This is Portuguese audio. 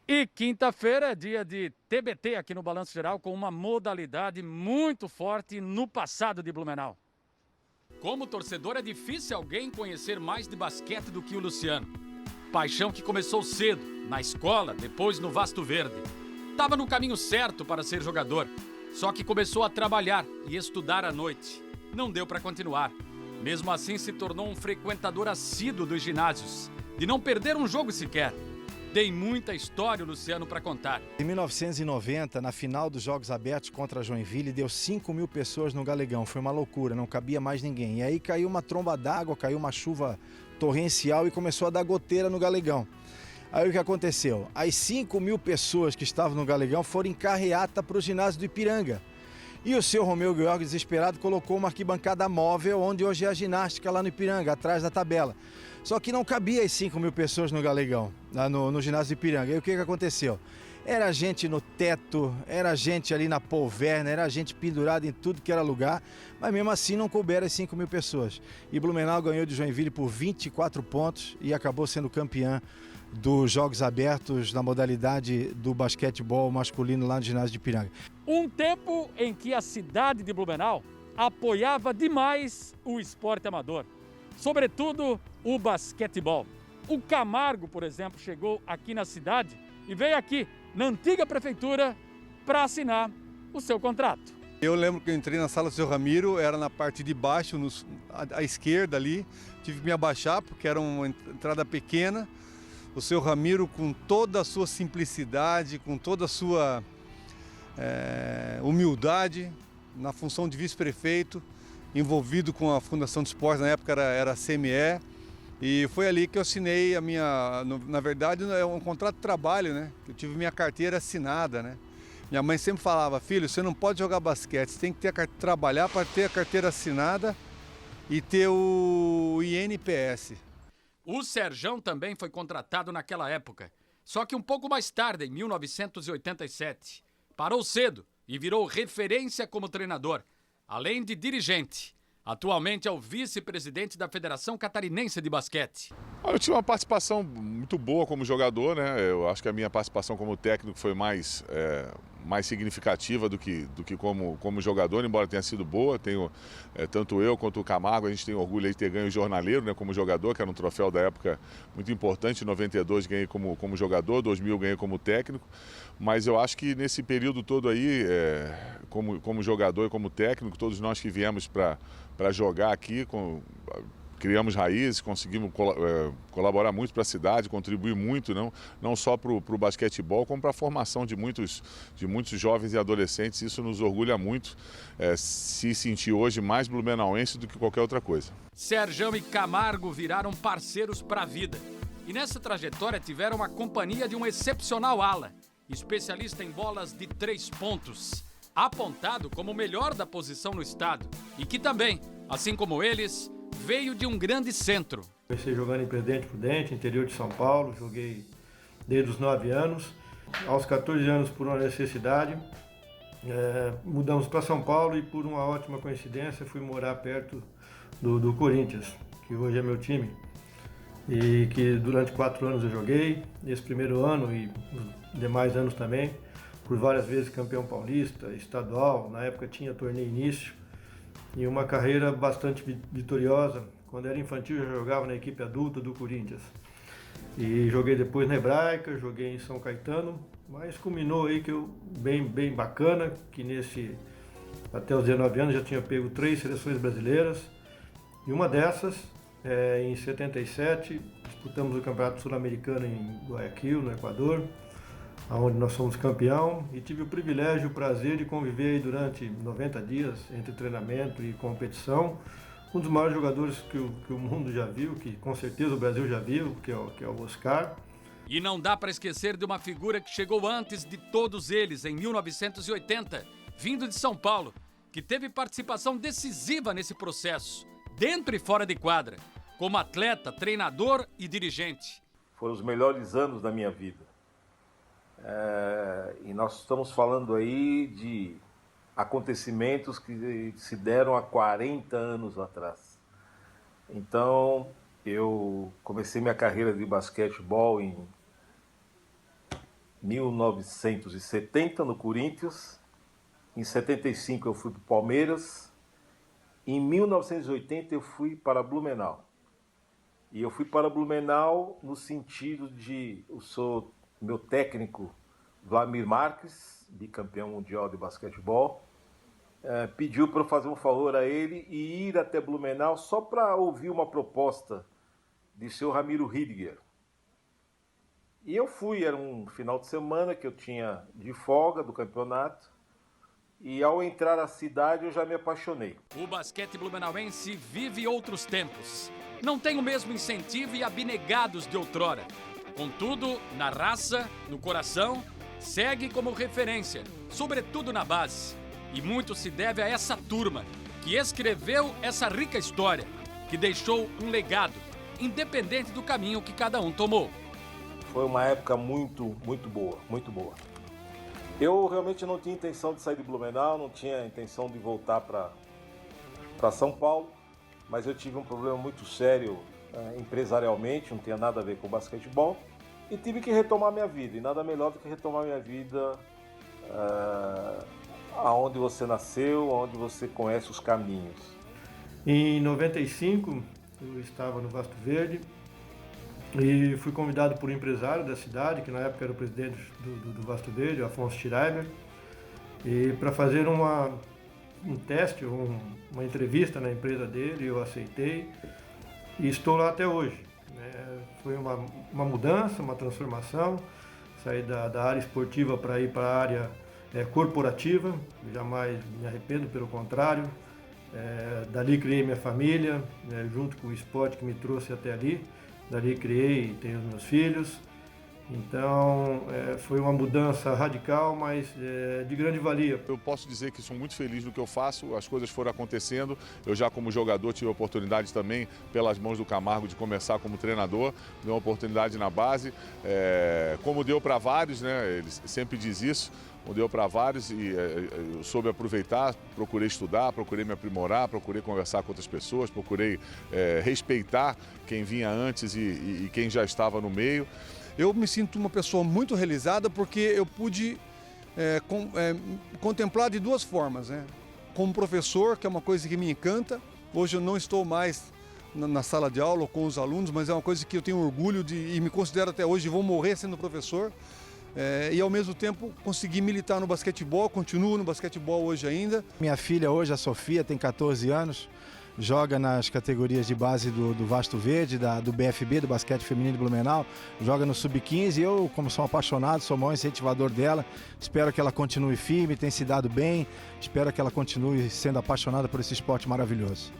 E quinta-feira é dia de TBT aqui no Balanço Geral, com uma modalidade muito forte no passado de Blumenau. Como torcedor, é difícil alguém conhecer mais de basquete do que o Luciano. Paixão que começou cedo, na escola, depois no Vasto Verde. Estava no caminho certo para ser jogador, só que começou a trabalhar e estudar à noite. Não deu para continuar. Mesmo assim, se tornou um frequentador assíduo dos ginásios, de não perder um jogo sequer. Tem muita história, Luciano, para contar. Em 1990, na final dos Jogos Abertos contra a Joinville, deu 5.000 pessoas no Galegão. Foi uma loucura, não cabia mais ninguém. E aí caiu uma tromba d'água, caiu uma chuva torrencial e começou a dar goteira no Galegão. Aí o que aconteceu? As 5.000 pessoas que estavam no Galegão foram em carreata para o ginásio do Ipiranga. E o seu Romeu Guiorgue, desesperado, colocou uma arquibancada móvel onde hoje é a ginástica lá no Ipiranga, atrás da tabela. Só que não cabia as 5.000 pessoas no Galegão, lá no ginásio do Ipiranga. E o que aconteceu? Era gente no teto, era gente ali na polverna, era gente pendurada em tudo que era lugar, mas mesmo assim não couberam as 5.000 pessoas. E Blumenau ganhou de Joinville por 24 pontos e acabou sendo campeã dos Jogos Abertos na modalidade do basquetebol masculino lá no ginásio de Ipiranga. Um tempo em que a cidade de Blumenau apoiava demais o esporte amador, sobretudo o basquetebol. O Camargo, por exemplo, chegou aqui na cidade e veio aqui, na antiga prefeitura, para assinar o seu contrato. Eu lembro que eu entrei na sala do seu Ramiro, era na parte de baixo, à esquerda ali, tive que me abaixar porque era uma entrada pequena. O seu Ramiro, com toda a sua simplicidade, com toda a sua humildade, na função de vice-prefeito, envolvido com a Fundação de Esportes, na época era a CME, e foi ali que eu assinei a minha, na verdade é um contrato de trabalho, né? Eu tive minha carteira assinada, né? Minha mãe sempre falava: filho, você não pode jogar basquete, você tem que trabalhar para ter a carteira assinada e ter o INPS. O Serjão também foi contratado naquela época, só que um pouco mais tarde, em 1987. Parou cedo e virou referência como treinador, além de dirigente. Atualmente é o vice-presidente da Federação Catarinense de Basquete. Eu tive uma participação muito boa como jogador, né? Eu acho que a minha participação como técnico foi mais significativa do que como jogador, embora tenha sido boa. Tenho, tanto eu quanto o Camargo, a gente tem orgulho de ter ganho o jornaleiro, né, como jogador, que era um troféu da época muito importante. Em 92 ganhei como jogador, 2000 ganhei como técnico. Mas eu acho que nesse período todo aí, como jogador e como técnico, todos nós que viemos para jogar aqui, criamos raízes, conseguimos colaborar muito para a cidade, contribuir muito, não só para o basquetebol, como para a formação de muitos jovens e adolescentes. Isso nos orgulha muito, se sentir hoje mais blumenauense do que qualquer outra coisa. Serjão e Camargo viraram parceiros para a vida. E nessa trajetória tiveram a companhia de um excepcional ala, especialista em bolas de 3 pontos, apontado como o melhor da posição no estado e que também, assim como eles, veio de um grande centro. Comecei jogando em Presidente Prudente, interior de São Paulo, joguei desde os 9 anos. Aos 14 anos, por uma necessidade, mudamos para São Paulo e por uma ótima coincidência fui morar perto do Corinthians, que hoje é meu time, e que durante 4 anos eu joguei. Esse primeiro ano e os demais anos também, por várias vezes campeão paulista, estadual, na época tinha torneio início, e uma carreira bastante vitoriosa. Quando era infantil eu já jogava na equipe adulta do Corinthians. E joguei depois na Hebraica, joguei em São Caetano, mas culminou aí que eu, bem bacana, que até os 19 anos já tinha pego 3 seleções brasileiras, e uma dessas, em 77, disputamos o Campeonato Sul-Americano em Guayaquil, no Equador, onde nós somos campeão, e tive o privilégio, o prazer de conviver aí durante 90 dias entre treinamento e competição. Um dos maiores jogadores que o mundo já viu, que com certeza o Brasil já viu, que é o Oscar. E não dá para esquecer de uma figura que chegou antes de todos eles, em 1980, vindo de São Paulo, que teve participação decisiva nesse processo, dentro e fora de quadra, como atleta, treinador e dirigente. Foram os melhores anos da minha vida. E nós estamos falando aí de acontecimentos que se deram há 40 anos atrás. Então, eu comecei minha carreira de basquetebol em 1970 no Corinthians, em 75 eu fui para o Palmeiras, em 1980 eu fui para Blumenau. E eu fui para Blumenau no sentido de, meu técnico Vladimir Marques, bicampeão mundial de basquetebol, pediu para eu fazer um favor a ele e ir até Blumenau só para ouvir uma proposta de seu Ramiro Ridiger. E eu fui, era um final de semana que eu tinha de folga do campeonato, e ao entrar na cidade eu já me apaixonei. O basquete blumenauense vive outros tempos. Não tem o mesmo incentivo e abnegados de outrora. Contudo, na raça, no coração, segue como referência, sobretudo na base. E muito se deve a essa turma, que escreveu essa rica história, que deixou um legado, independente do caminho que cada um tomou. Foi uma época muito boa, muito boa. Eu realmente não tinha intenção de sair de Blumenau, não tinha intenção de voltar para São Paulo, mas eu tive um problema muito sério empresarialmente, não tinha nada a ver com o basquetebol, e tive que retomar minha vida, e nada melhor do que retomar minha vida aonde você nasceu, onde você conhece os caminhos. Em 95, eu estava no Vasto Verde e fui convidado por um empresário da cidade, que na época era o presidente do Vasto Verde, Afonso Schreiber, e para fazer um teste, uma entrevista na empresa dele, eu aceitei e estou lá até hoje. Foi uma mudança, uma transformação, saí da área esportiva para ir para a área corporativa, jamais me arrependo, pelo contrário. Dali criei minha família, junto com o esporte que me trouxe até ali, dali criei e tenho os meus filhos. Então, foi uma mudança radical, mas de grande valia. Eu posso dizer que sou muito feliz no que eu faço, as coisas foram acontecendo. Eu já como jogador tive a oportunidade também, pelas mãos do Camargo, de começar como treinador, deu uma oportunidade na base, como deu para vários, né? Ele sempre diz isso, como deu para vários, e eu soube aproveitar, procurei estudar, procurei me aprimorar, procurei conversar com outras pessoas, procurei respeitar quem vinha antes e quem já estava no meio. Eu me sinto uma pessoa muito realizada porque eu pude contemplar de duas formas, né? Como professor, que é uma coisa que me encanta. Hoje eu não estou mais na sala de aula ou com os alunos, mas é uma coisa que eu tenho orgulho e me considero até hoje, vou morrer sendo professor. E ao mesmo tempo consegui militar no basquetebol, continuo no basquetebol hoje ainda. Minha filha hoje, a Sofia, tem 14 anos, joga nas categorias de base do Vasto Verde, do BFB, do basquete feminino de Blumenau, joga no Sub-15. Eu, como sou apaixonado, sou o maior incentivador dela, espero que ela continue firme, tem se dado bem, espero que ela continue sendo apaixonada por esse esporte maravilhoso.